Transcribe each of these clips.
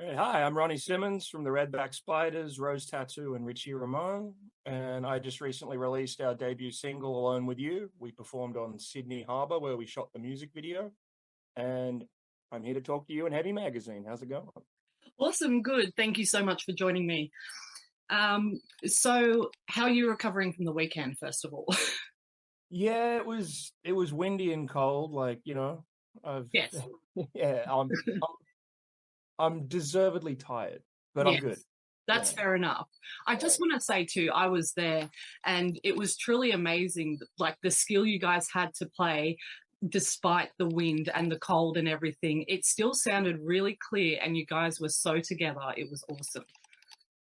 Hey, hi, I'm Ronnie Simmons from the Redback Spiders, Rose Tattoo, and Richie Ramone. And I just recently released our debut single, Alone with You. We performed on Sydney Harbour where we shot the music video. And I'm here to talk to you in Heavy Magazine. How's it going? Awesome, good. Thank you so much for joining me. So how are you recovering from the weekend, first of all? Yeah, it was windy and cold. I've Yes. yeah, I'm deservedly tired, but I'm Yes, good. that's Yeah. fair enough. I Yeah. just want to say too, I was there and it was truly amazing, like the skill you guys had to play despite the wind and the cold and everything. It still sounded really clear and you guys were so together. It was awesome.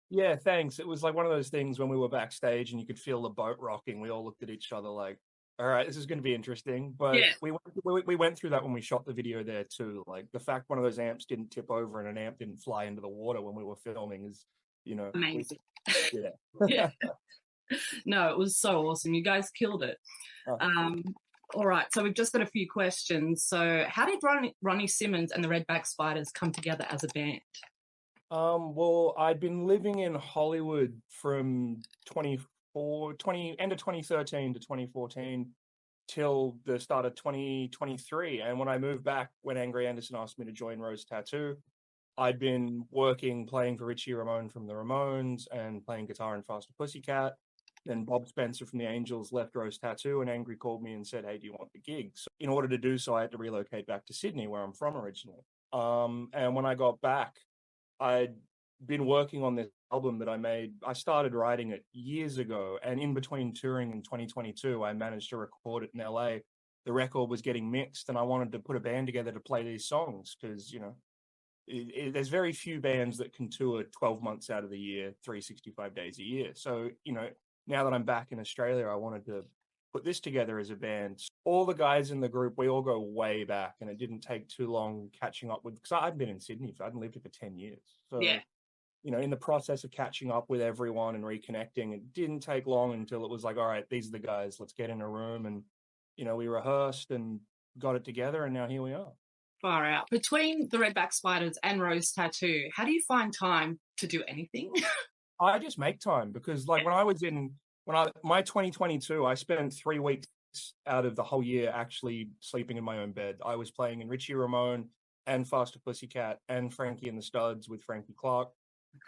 Yeah, thanks. It was like one of those things when we were backstage and you could feel the boat rocking. We all looked at each other like, "All right, this is going to be interesting." But Yeah, we went through that when we shot the video there too. Like the fact one of those amps didn't tip over and an amp didn't fly into the water when we were filming is, we amazing. Yeah, yeah. no, it was so awesome. You guys killed it. Uh, Um, all right, so we've just got a few questions. So, how did Ronnie Simmons and the Redback Spiders come together as a band? well, I'd been living in Hollywood from end of 2013 to 2014 till the start of 2023. And when I moved back, when Angry Anderson asked me to join Rose Tattoo, I'd been working, playing for Richie Ramone from the Ramones and playing guitar in Faster Pussycat. Then Bob Spencer from the Angels left Rose Tattoo, and Angry called me and said, "Hey, do you want the gig?" So in order to do so, I had to relocate back to Sydney, where I'm from originally. And when I got back, I'd been working on this album that I made. I started writing it years ago, and in between touring in 2022, I managed to record it in LA. The record was getting mixed, and I wanted to put a band together to play these songs because, there's very few bands that can tour 12 months out of the year, 365 days a year. So, now that I'm back in Australia, I wanted to put this together as a band. All the guys in the group, we all go way back, and it didn't take too long catching up with, because I hadn't been in Sydney, I hadn't lived here for 10 years. Yeah, So, in the process of catching up with everyone and reconnecting, it didn't take long until it was like, all right, these are the guys, let's get in a room. And, we rehearsed and got it together, and now here we are. far out. Between the Redback Spiders and Rose Tattoo, how do you find time to do anything? I just make time because, like, my 2022, I spent 3 weeks out of the whole year actually sleeping in my own bed. I was playing in Richie Ramone and Faster Pussycat and Frankie and the Studs with Frankie Clark.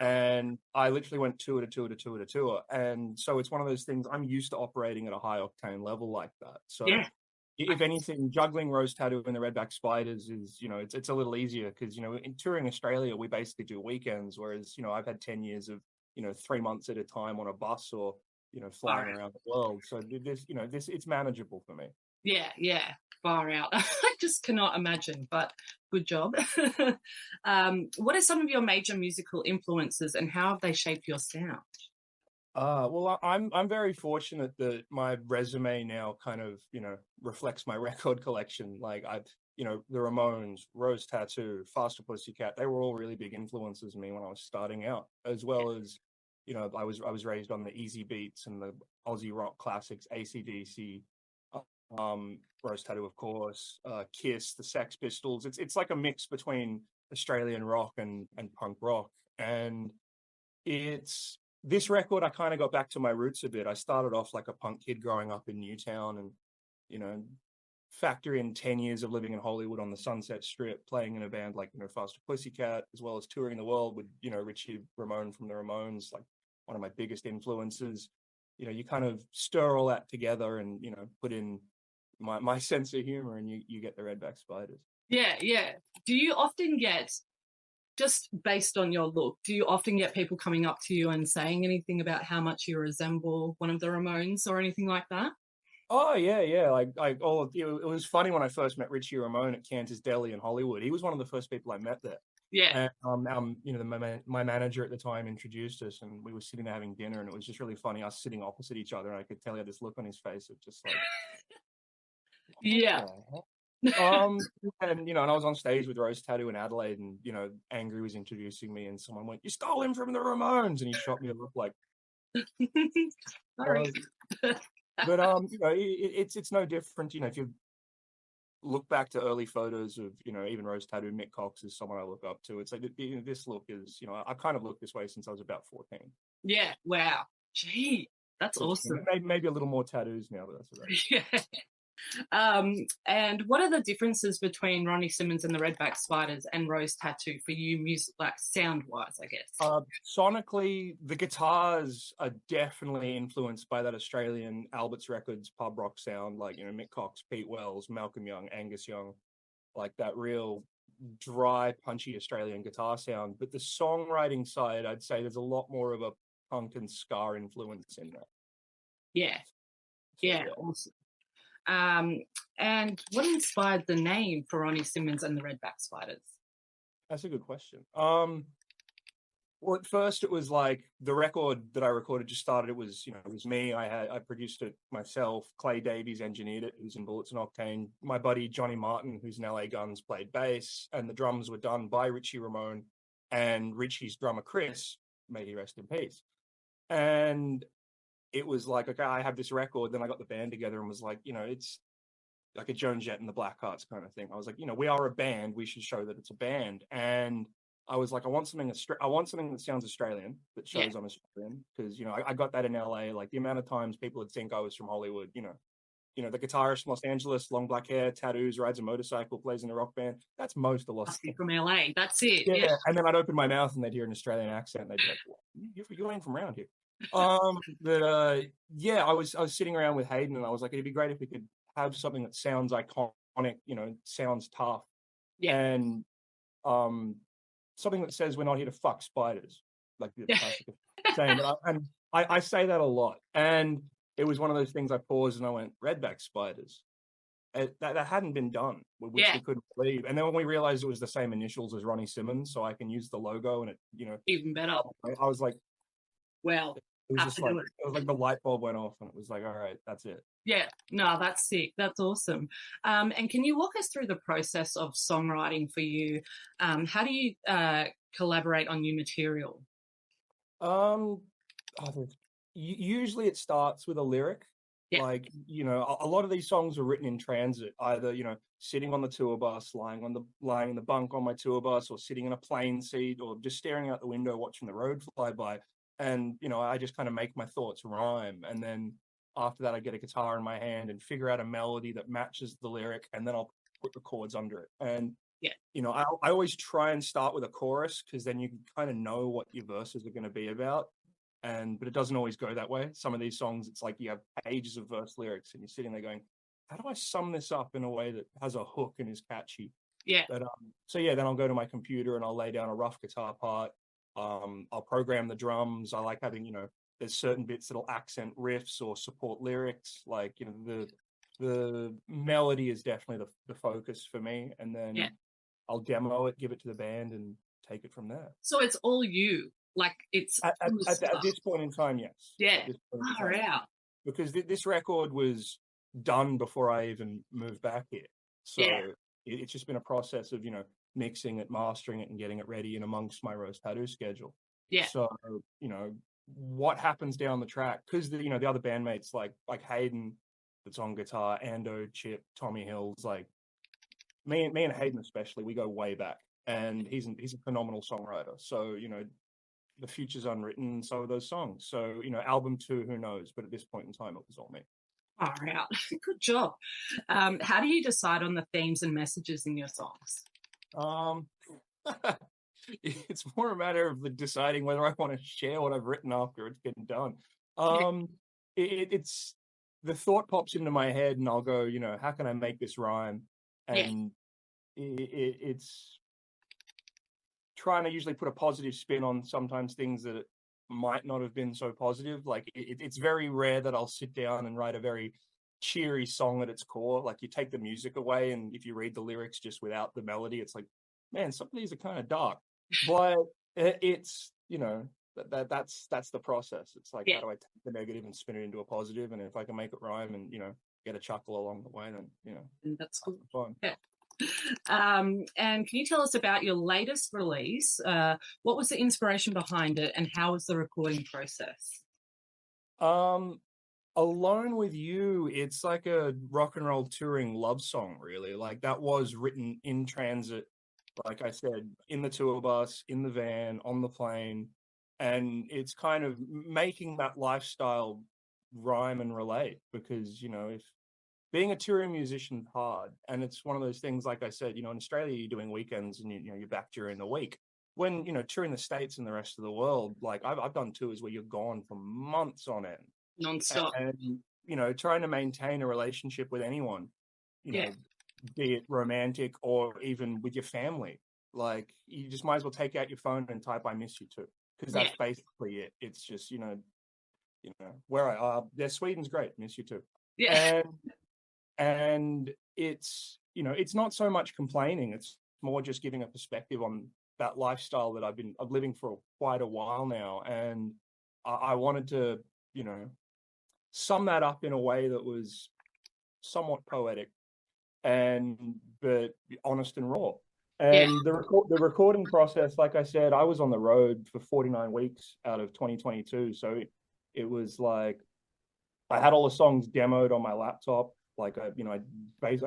And I literally went tour to tour to tour to tour. And so it's one of those things, I'm used to operating at a high octane level like that. So Yeah, if anything, juggling Rose Tattoo and the Redback Spiders is, it's a little easier because, in touring Australia, we basically do weekends, whereas, I've had 10 years of, 3 months at a time on a bus or, far flying out. around the world. So it's manageable for me. Yeah, yeah, far out. I just cannot imagine, but good job. What are some of your major musical influences and how have they shaped your sound? Well, I'm very fortunate that my resume now kind of, reflects my record collection. Like the Ramones, Rose Tattoo, Faster Pussycat, they were all really big influences on me when I was starting out, as well as, I was raised on the easy beats and the Aussie rock classics, AC/DC, Rose Tattoo, of course, Kiss, the Sex Pistols. It's like a mix between Australian rock and punk rock. And it's this record, I kind of got back to my roots a bit. I started off like a punk kid growing up in Newtown and, you know, factor in 10 years of living in Hollywood on the Sunset Strip, playing in a band like, Faster Pussycat, as well as touring the world with, Richie Ramone from the Ramones, like one of my biggest influences. You kind of stir all that together and, put in my sense of humor and you get the Redback Spiders. Yeah, yeah. Do you often get, just based on your look, do you often get people coming up to you and saying anything about how much you resemble one of the Ramones or anything like that? Oh yeah, yeah. It was funny when I first met Richie Ramone at Cantor's Deli in Hollywood. He was one of the first people I met there. Yeah. And my manager at the time introduced us, and we were sitting there having dinner, and it was just really funny us sitting opposite each other, and I could tell he had this look on his face of just like, what Yeah. the heck? And I was on stage with Rose Tattoo in Adelaide, and Angry was introducing me, and someone went, "You stole him from the Ramones," and he shot me a look like, Sorry. but it's no different. If you look back to early photos of, even Rose Tattoo, Mick Cox is someone I look up to. It's like, this look is, I've kind of looked this way since I was about 14. Yeah. Wow. Gee, that's awesome. Maybe a little more tattoos now, but that's all right. Yeah. And what are the differences between Ronnie Simmons and the Redback Spiders and Rose Tattoo for you, music, like sound-wise, I guess? Sonically, the guitars are definitely influenced by that Australian Albert's Records pub rock sound, like, Mick Cox, Pete Wells, Malcolm Young, Angus Young, like that real dry, punchy Australian guitar sound. But the songwriting side, I'd say there's a lot more of a punk and ska influence in that. Yeah. Yeah, awesome. And what inspired the name for Ronnie Simmons and the Redback Spiders? That's a good question. Well, at first it was like the record that I recorded just started. It was me. I produced it myself. Clay Davies engineered it, who's in Bullets and Octane. My buddy Johnny Martin, who's in LA Guns, played bass, and the drums were done by Richie Ramone and Richie's drummer Chris, may he rest in peace. And it was like, okay, I have this record. Then I got the band together and was like, it's like a Joan Jett and the Blackhearts kind of thing. I was like, we are a band. We should show that it's a band. And I was like, I want something that sounds Australian, that shows I'm Australian, because I got that in LA. Like the amount of times people would think I was from Hollywood. The guitarist from Los Angeles, long black hair, tattoos, rides a motorcycle, plays in a rock band. That's most of Los Angeles. From LA. That's it. Yeah. And then I'd open my mouth and they'd hear an Australian accent. And they'd be like, well, you ain't from around here. I was sitting around with Hayden and I was like, it'd be great if we could have something that sounds iconic, sounds tough, and something that says we're not here to fuck spiders, like the classic saying. I say that a lot, and it was one of those things. I paused and I went, Redback Spiders. That hadn't been done, which we couldn't believe. And then when we realized it was the same initials as Ronnie Simmons, so I can use the logo, and it, even better. I was like, well, it was just like it was like the light bulb went off, and it was like, all right, that's it. Yeah, no, that's sick. That's awesome. And can you walk us through the process of songwriting for you? How do you collaborate on new material? Usually it starts with a lyric. Yeah. Like, a lot of these songs are written in transit, either, sitting on the tour bus, lying in the bunk on my tour bus, or sitting in a plane seat, or just staring out the window watching the road fly by. And, I just kind of make my thoughts rhyme. And then after that, I get a guitar in my hand and figure out a melody that matches the lyric, and then I'll put the chords under it. And, I always try and start with a chorus, because then you can kind of know what your verses are going to be about. But it doesn't always go that way. Some of these songs, it's like you have pages of verse lyrics and you're sitting there going, how do I sum this up in a way that has a hook and is catchy? Yeah. But, then I'll go to my computer and I'll lay down a rough guitar part. I'll program the drums. I like having, there's certain bits that'll accent riffs or support lyrics. Like, the melody is definitely the focus for me. And then I'll demo it, give it to the band, and take it from there. So it's all you. Like it's at this point in time, yes. Yeah. Far out. Because this record was done before I even moved back here. So it's just been a process of, mixing it, mastering it, and getting it ready in amongst my Rose Tattoo schedule. Yeah. So, what happens down the track, because the other bandmates like Hayden that's on guitar, Ando, Chip, Tommy Hills, like me and Hayden especially, we go way back, and he's a phenomenal songwriter. So, the future's unwritten, so are those songs. So, album 2, who knows? But at this point in time, it was all me. All right. Good job. How do you decide on the themes and messages in your songs? It's more a matter of deciding whether I want to share what I've written after it's been done. It's the thought pops into my head, and I'll go, how can I make this rhyme? And it's trying to usually put a positive spin on sometimes things that might not have been so positive. Like it's very rare that I'll sit down and write a very cheery song at its core. Like you take the music away, and if you read the lyrics just without the melody, it's like, man, some of these are kind of dark. But it's that's the process. It's like, how do I take the negative and spin it into a positive? And if I can make it rhyme and get a chuckle along the way, then that's cool. Fun. Yeah. And can you tell us about your latest release? What was the inspiration behind it, and how was the recording process? Alone with You, it's like a rock and roll touring love song, really. Like that was written in transit, like I said, in the tour bus, in the van, on the plane, and it's kind of making that lifestyle rhyme and relate because, if being a touring musician is hard, and it's one of those things, like I said, in Australia, you're doing weekends and you're back during the week. When, touring the States and the rest of the world, like I've done tours where you're gone for months on end. Non-stop. And, trying to maintain a relationship with anyone, Yeah. be it romantic or even with your family, like you just might as well take out your phone and type "I miss you too," because that's basically it. It's just, where Sweden's great, miss you too. Yeah. And it's, it's not so much complaining, it's more just giving a perspective on that lifestyle that I've living for quite a while now. And I wanted to, sum that up in a way that was somewhat poetic but honest and raw. And the recording process, like I said, I was on the road for 49 weeks out of 2022. So it was like I had all the songs demoed on my laptop. Like I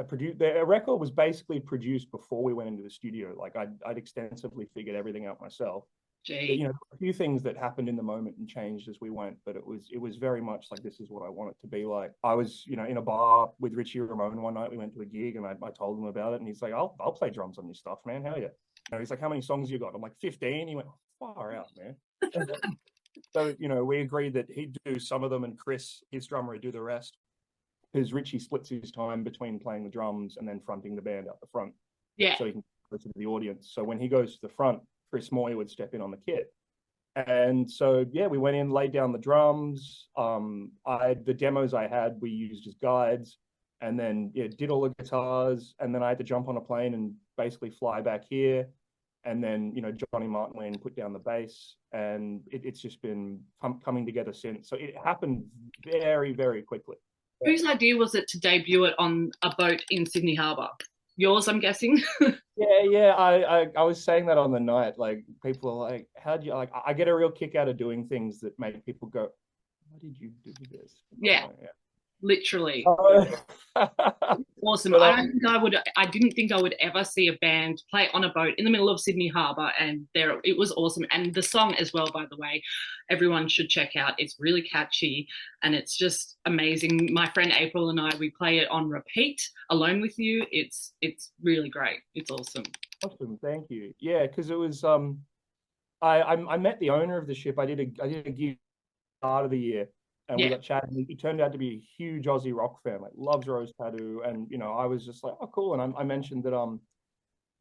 produced the record was basically produced before we went into the studio. Like I'd extensively figured everything out myself. Gee. A few things that happened in the moment and changed as we went, but it was very much like, this is what I want it to be like. I was, in a bar with Richie Ramone one night. We went to a gig and I told him about it, and he's like, I'll play drums on your stuff, man. Hell yeah. He's like, how many songs you got? I'm like, 15. He went, far out, man. So, we agreed that he'd do some of them and Chris, his drummer, would do the rest. Because Richie splits his time between playing the drums and then fronting the band out the front. Yeah. So he can go to the audience. So when he goes to the front, Chris Moy would step in on the kit. And so, we went in, laid down the drums. The demos I had, we used as guides, and then did all the guitars. And then I had to jump on a plane and basically fly back here. And then, Johnny Martin put down the bass, and it's just been coming together since. So it happened very, very quickly. Whose idea was it to debut it on a boat in Sydney Harbour? Yours, I'm guessing. Yeah. I was saying that on the night. Like, people are like, "How do you like?" I get a real kick out of doing things that make people go, "Why did you do this?" Yeah. Literally. Awesome. But, I didn't think I would ever see a band play on a boat in the middle of Sydney Harbour, and it was awesome. And the song as well, by the way, everyone should check out. It's really catchy and it's just amazing. My friend April and I, we play it on repeat, Alone with You. It's really great. It's awesome. Awesome, thank you. Yeah, because it was I met the owner of the ship. I did a gig start of the year. And we got chatting. He turned out to be a huge Aussie rock fan, like loves Rose Tattoo. And I was just like, oh, cool. And I mentioned that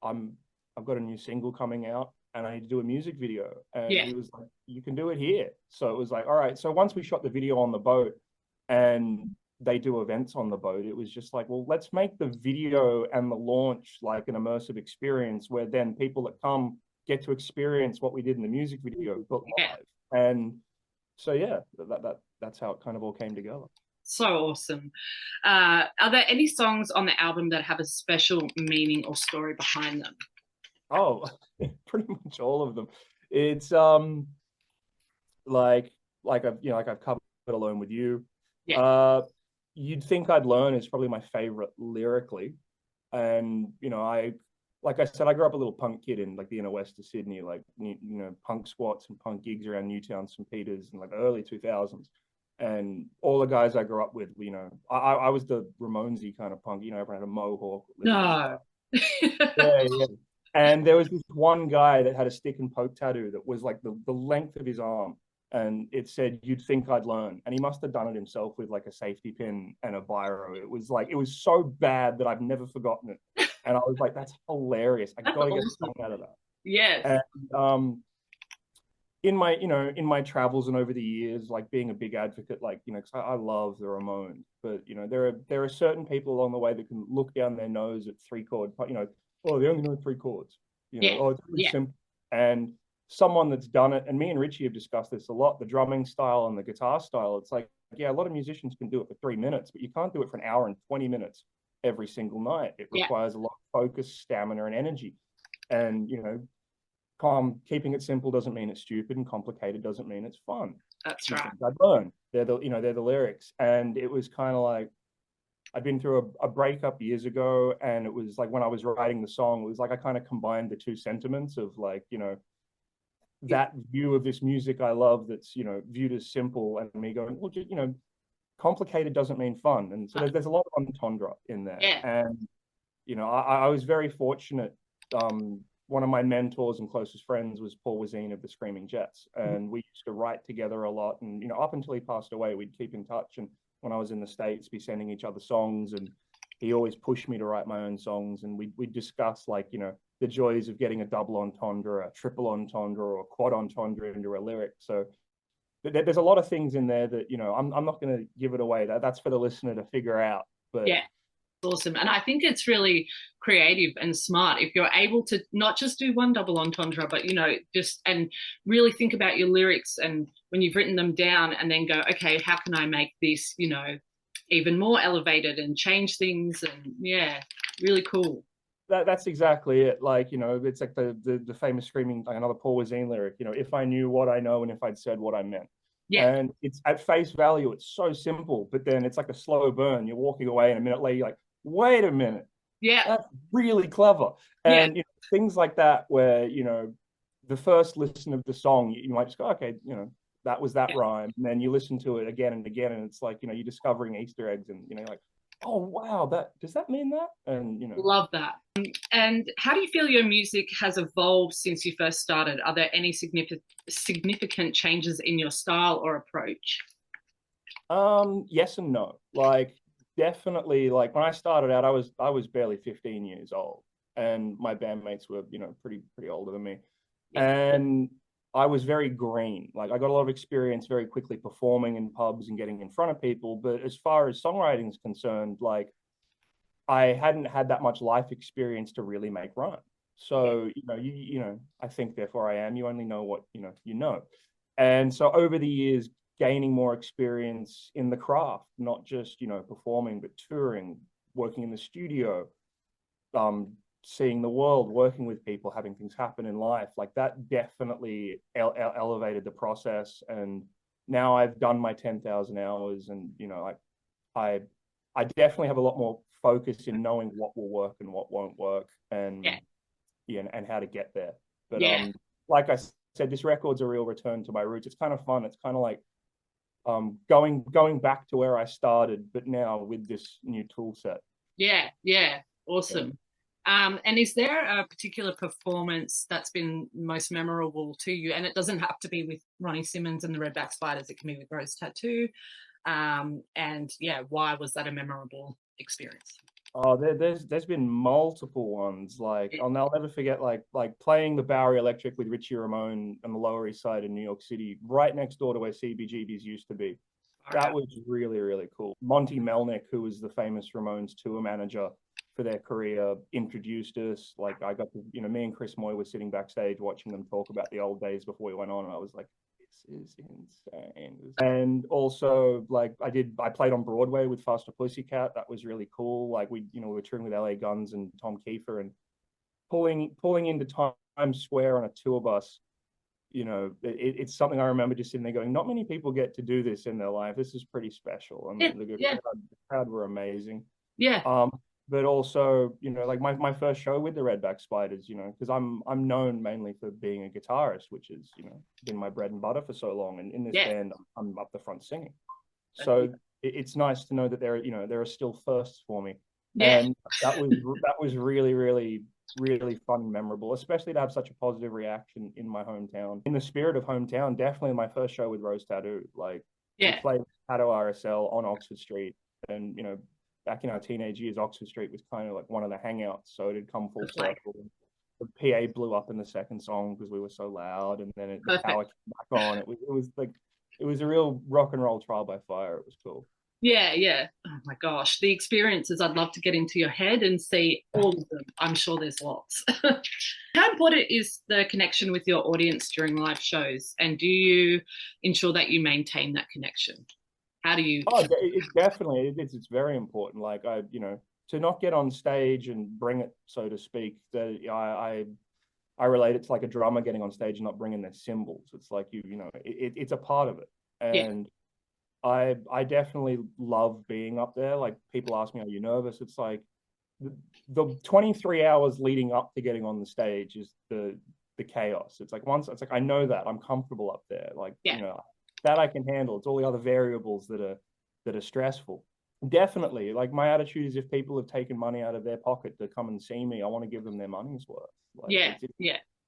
I've got a new single coming out and I need to do a music video. And he was like, you can do it here. So it was like, all right. So once we shot the video on the boat and they do events on the boat, it was just like, well, let's make the video and the launch like an immersive experience where then people that come get to experience what we did in the music video, but live. And so that's how it kind of all came together. So awesome. Are there any songs on the album that have a special meaning or story behind them? Oh, pretty much all of them. It's like I've covered Alone with You. You'd Think I'd Learn is probably my favorite lyrically. And like I said, I grew up a little punk kid in like the inner west of Sydney, like punk squats and punk gigs around Newtown, St. Peters in like the early 2000s. And all the guys I grew up with, I was the Ramonesy kind of punk, everyone had a mohawk. No. Yeah. And there was this one guy that had a stick and poke tattoo that was like the length of his arm. And it said, "You'd think I'd learn." And he must have done it himself with like a safety pin and a biro. It was so bad that I've never forgotten it. And I was like, that's hilarious. I got to get a song out of that. Yes. And in my travels and over the years, like being a big advocate, like, because I love the Ramones, but there are certain people along the way that can look down their nose at 3-chord, oh, they only know 3 chords, oh, it's really simple. And someone that's done it, and me and Richie have discussed this a lot, the drumming style and the guitar style, it's like, a lot of musicians can do it for 3 minutes, but you can't do it for an hour and 20 minutes every single night. It requires a lot of focus, stamina, and energy. And keeping it simple doesn't mean it's stupid, and complicated doesn't mean it's fun. That's right. I learned they're the lyrics, and it was kind of like I'd been through a breakup years ago, and it was like when I was writing the song, it was like I kind of combined the two sentiments of like, that view of this music I love that's, viewed as simple, and me going, well, complicated doesn't mean fun. And so there's a lot of entendre in there. Yeah. And, I was very fortunate. One of my mentors and closest friends was Paul Wazine of the Screaming Jets. And we used to write together a lot. And, up until he passed away, we'd keep in touch. And when I was in the States, be sending each other songs. And he always pushed me to write my own songs. And we'd discuss like, the joys of getting a double entendre, a triple entendre, or a quad entendre into a lyric. So there's a lot of things in there that, I'm not going to give it away. That's for the listener to figure out. But yeah, awesome. And I think it's really creative and smart if you're able to not just do one double entendre, but, just and really think about your lyrics, and when you've written them down, and then go, okay, how can I make this, even more elevated and change things? And yeah, really cool. That's exactly it. Like, it's like the famous screaming, like another Paul Wazine lyric, if I knew what I know and if I'd said what I meant. Yeah. And it's at face value, it's so simple, but then it's like a slow burn. You're walking away, and a minute later, you're like, wait a minute. Yeah. That's really clever. And things like that, where, the first listen of the song, you might just go, okay, that was that rhyme. And then you listen to it again and again, and it's like, you're discovering Easter eggs, and, you're like, oh, wow, does that mean that? And, Love that. And how do you feel your music has evolved since you first started? Are there any significant changes in your style or approach? Yes and no. Like, definitely, like when I started out, I was barely 15 years old, and my bandmates were, pretty older than me. And I was very green. Like, I got a lot of experience very quickly performing in pubs and getting in front of people. But as far as songwriting is concerned, like, I hadn't had that much life experience to really make rhyme. So, I think therefore I am. You only know what, you know. And so over the years, gaining more experience in the craft, not just, performing, but touring, working in the studio, seeing the world, working with people, having things happen in life, like that definitely elevated the process. And now I've done my 10,000 hours, and I definitely have a lot more focus in knowing what will work and what won't work, and and how to get there. But like I said, this record's a real return to my roots. It's kind of fun. It's kind of like going back to where I started, but now with this new tool set. Awesome. And is there a particular performance that's been most memorable to you? And it doesn't have to be with Ronnie Simmons and the Redback Spiders. It can be with Rose Tattoo. And why was that a memorable experience? Oh, there's been multiple ones. Like, I'll never forget like playing the Bowery Electric with Richie Ramone on the Lower East Side in New York City, right next door to where CBGB's used to be. That was really, really cool. Monty Melnick, who was the famous Ramones tour manager for their career, introduced us. Like, I got to, me and Chris Moy were sitting backstage watching them talk about the old days before we went on, and I was like, this is insane. And also, like, I played on Broadway with Faster Pussycat. That was really cool. Like, we were touring with LA Guns and Tom Kiefer, and pulling into Times Square on a tour bus. It's something I remember just sitting there going, not many people get to do this in their life. This is pretty special. And the crowd were amazing. But also, like my first show with the Redback Spiders, because I'm known mainly for being a guitarist, which has, been my bread and butter for so long. And in this band, I'm up the front singing. So it's nice to know that there are still firsts for me. And that was really, really, really fun and memorable, especially to have such a positive reaction in my hometown. In the spirit of hometown, definitely my first show with Rose Tattoo. Like, we played Tattoo RSL on Oxford Street, and back in our teenage years, Oxford Street was kind of like one of the hangouts, so it had come full circle. The PA blew up in the second song because we were so loud, and then the power came back on. It was a real rock and roll trial by fire. It was cool. Oh my gosh, the experiences, I'd love to get into your head and see all of them. I'm sure there's lots. How important is the connection with your audience during live shows, and do you ensure that you maintain that connection? How do you? Oh, it's very important. Like, to not get on stage and bring it, so to speak. That I I relate it to like a drummer getting on stage and not bringing their cymbals. It's like it's a part of it, and I definitely love being up there. Like people ask me, "Are you nervous?" It's like the 23 hours leading up to getting on the stage is the chaos. It's like I know that I'm comfortable up there. Like that I can handle. It's all the other variables that are stressful. Definitely, like my attitude is if people have taken money out of their pocket to come and see me, I want to give them their money's worth. Like,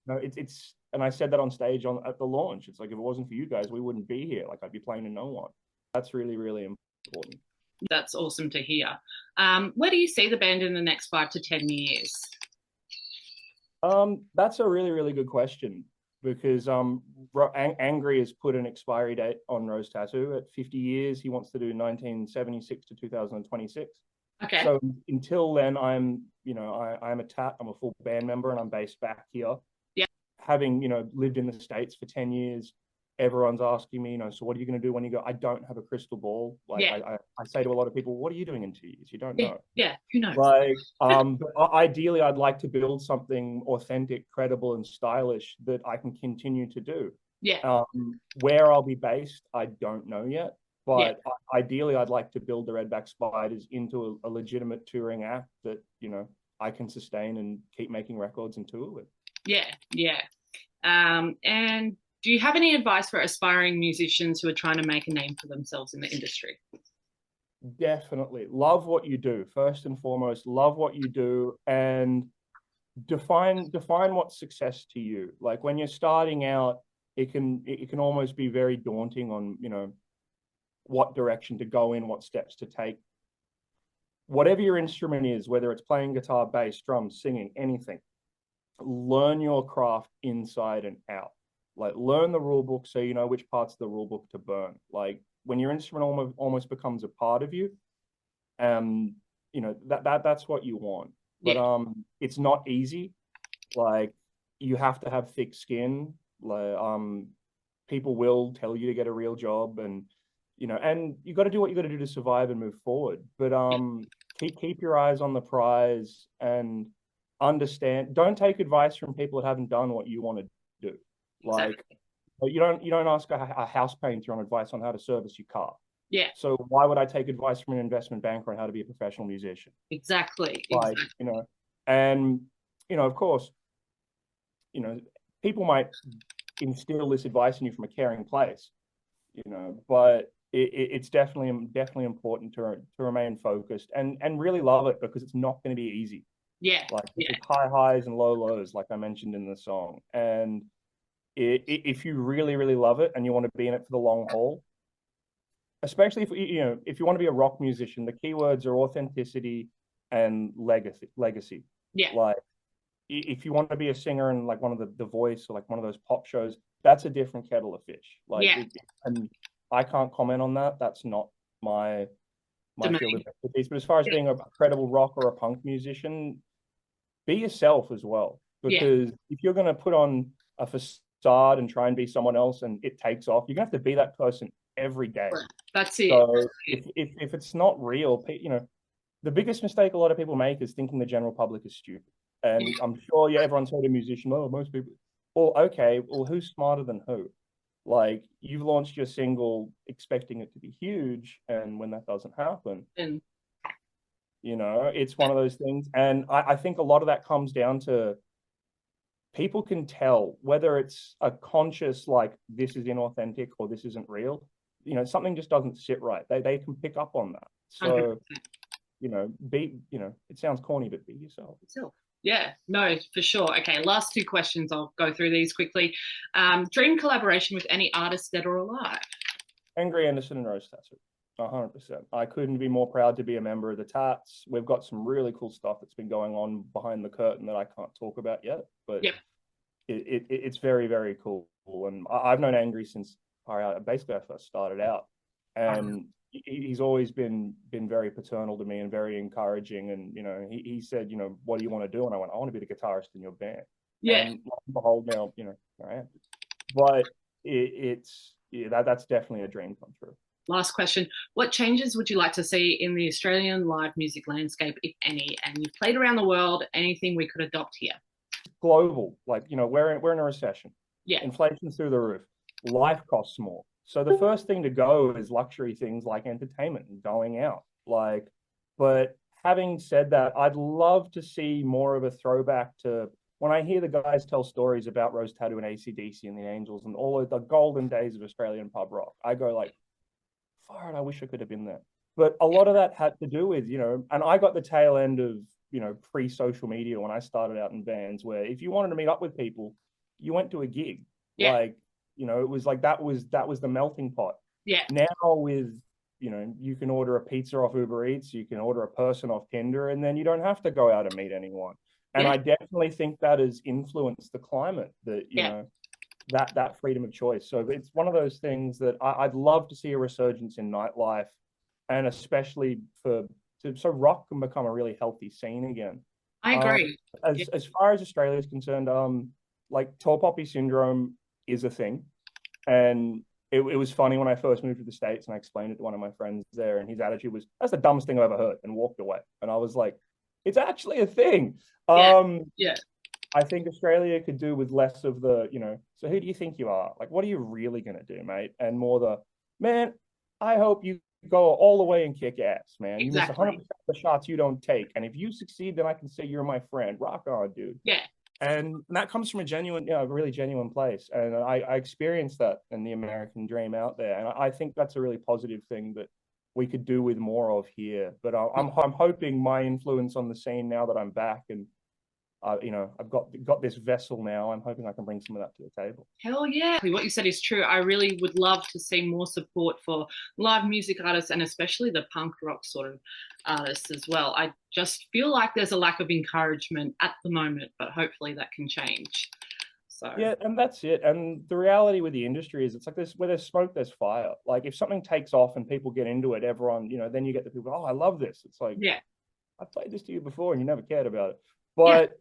No, it's and I said that on stage at the launch. It's like if it wasn't for you guys, we wouldn't be here. Like I'd be playing to no one. That's really, really important. That's awesome to hear. Where do you see the band in the next 5 to 10 years? That's a really, really good question because Angry has put an expiry date on Rose Tattoo at 50 years. He wants to do 1976 to 2026. Okay. So until then, I'm a tat. I'm a full band member, and I'm based back here. Yeah. Having lived in the States for 10 years, everyone's asking me, so what are you going to do when you go? I don't have a crystal ball. Like I say to a lot of people, what are you doing in 2 years? You don't know. Yeah, who knows? Like, but ideally, I'd like to build something authentic, credible, and stylish that I can continue to do. Yeah. Where I'll be based, I don't know yet. But ideally, I'd like to build the Redback Spiders into a legitimate touring act that I can sustain and keep making records and tour with. Yeah. And do you have any advice for aspiring musicians who are trying to make a name for themselves in the industry? Definitely. Love what you do. First and foremost, love what you do and define what's success to you. Like when you're starting out, it can almost be very daunting on, what direction to go in, what steps to take. Whatever your instrument is, whether it's playing guitar, bass, drums, singing, anything, learn your craft inside and out. Like learn the rule book so you know which parts of the rule book to burn. Like when your instrument almost becomes a part of you, that's what you want. But it's not easy. Like you have to have thick skin. Like people will tell you to get a real job, and and you got to do what you got to do to survive and move forward. But keep your eyes on the prize and understand. Don't take advice from people that haven't done what you want to do. Like you don't ask a house painter on advice on how to service your car. Yeah. So why would I take advice from an investment banker on how to be a professional musician? Exactly. Like, and of course, people might instill this advice in you from a caring place, but it's definitely important to remain focused and really love it because it's not going to be easy. Like it's high highs and low lows, like I mentioned in the song. And if you really, really love it and you want to be in it for the long haul, especially if you want to be a rock musician, the keywords are authenticity and legacy. Like if you want to be a singer in like one of the Voice or like one of those pop shows, that's a different kettle of fish. Like and I can't comment on that. That's not my field of expertise. But as far as being a credible rock or a punk musician, be yourself as well. Because if you're going to put on a facade and try and be someone else and it takes off, you're going to have to be that person every day. That's it. So if it's not real, the biggest mistake a lot of people make is thinking the general public is stupid. And I'm sure everyone's heard a musician, most people. Well, okay, well, who's smarter than who? Like you've launched your single expecting it to be huge, and when that doesn't happen, it's one of those things. And I think a lot of that comes down to people can tell whether it's a conscious like this is inauthentic or this isn't real. Something just doesn't sit right. They can pick up on that. So 100%. It sounds corny, but be yourself. Yeah, no, for sure. Okay, last 2 questions. I'll go through these quickly. Dream collaboration with any artist dead or alive? Angry Anderson and Rose Tattoo, 100%. I couldn't be more proud to be a member of the Tats. We've got some really cool stuff that's been going on behind the curtain that I can't talk about yet, but it's very, very cool. And I've known Angry since basically I first started out, and he's always been very paternal to me and very encouraging. And he said, what do you want to do? And I went, I want to be the guitarist in your band. And behold, now I am. But that's definitely a dream come true. Last question: what changes would you like to see in the Australian live music landscape, if any? And you've played around the world. Anything we could adopt here? global. Like, you know, we're in a recession. Yeah. Inflation's through the roof. Life costs more. So the first thing to go is luxury things like entertainment and going out. Like, but having said that, I'd love to see more of a throwback to when I hear the guys tell stories about Rose Tattoo and AC/DC and the Angels and all of the golden days of Australian pub rock. I go like, far out, I wish I could have been there. But a lot of that had to do with, you know, and I got the tail end of, you know, pre-social media when I started out in bands, where if you wanted to meet up with people, you went to a gig. Yeah. Like, you know, it was like that was the melting pot. Yeah. Now with, you know, you can order a pizza off Uber Eats, you can order a person off Tinder, and then you don't have to go out and meet anyone. And I definitely think that has influenced the climate, that, you know, that freedom of choice. So it's one of those things that I'd love to see a resurgence in nightlife, and especially so rock can become a really healthy scene again. I agree. As far as Australia is concerned, like tall poppy syndrome is a thing. And it was funny when I first moved to the States and I explained it to one of my friends there, and his attitude was, that's the dumbest thing I've ever heard, and walked away. And I was like, it's actually a thing. I think Australia could do with less of the, you know, so who do you think you are? Like, what are you really going to do, mate? And more the, man, I hope you go all the way and kick ass, man. Exactly. You miss 100% of the shots you don't take. And if you succeed, then I can say you're my friend. Rock on, dude. Yeah. And that comes from a genuine, you know, really genuine place. And I experienced that in the American dream out there. And I think that's a really positive thing that we could do with more of here. But I'm hoping my influence on the scene, now that I'm back and, you know, I've got this vessel now, I'm hoping I can bring some of that to the table. Hell yeah. What you said is true. I really would love to see more support for live music artists, and especially the punk rock sort of artists as well. I just feel like there's a lack of encouragement at the moment, but hopefully that can change. So yeah, and that's it. And the reality with the industry is, it's like this: where there's smoke, there's fire. Like, if something takes off and people get into it, everyone, you know, then you get the people, oh, I love this. It's like, yeah, I played this to you before and you never cared about it. But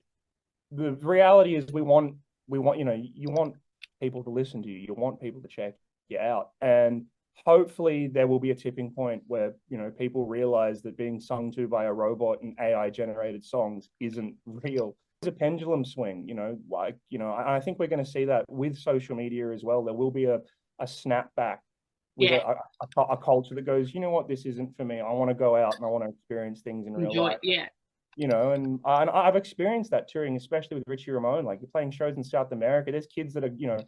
the reality is, we want, you know, you want people to listen to you. You want people to check you out. And hopefully there will be a tipping point where, you know, people realize that being sung to by a robot and AI generated songs isn't real. It's a pendulum swing, you know, like, you know, I think we're going to see that with social media as well. There will be a snapback with a culture that goes, you know what, this isn't for me. I want to go out and I want to experience things in real life. Yeah. You know, and I've experienced that touring, especially with Richie Ramone. Like, you're playing shows in South America, there's kids that are, you know,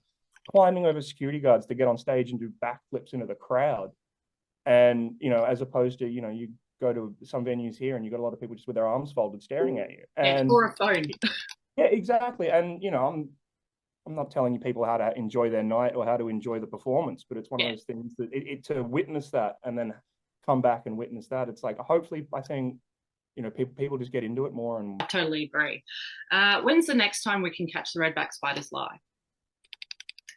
climbing over security guards to get on stage and do backflips into the crowd. And, you know, as opposed to, you know, you go to some venues here and you got a lot of people just with their arms folded staring at you. And or a phone. Yeah, exactly. And, you know, I'm not telling you people how to enjoy their night or how to enjoy the performance, but it's one of those things that to witness that and then come back and witness that. It's like, hopefully, I think, you know, people just get into it more. And I totally agree. When's the next time we can catch the Redback Spiders live?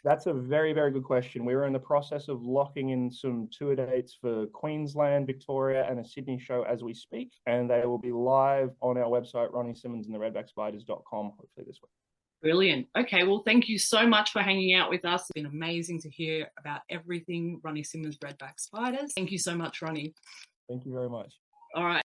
That's a very, very good question. We're in the process of locking in some tour dates for Queensland, Victoria, and a Sydney show as we speak. And they will be live on our website, Ronnie Simmons and the redbackspiders.com, hopefully this week. Brilliant. Okay, well, thank you so much for hanging out with us. It's been amazing to hear about everything Ronnie Simmons, Redback Spiders. Thank you so much, Ronnie. Thank you very much. All right.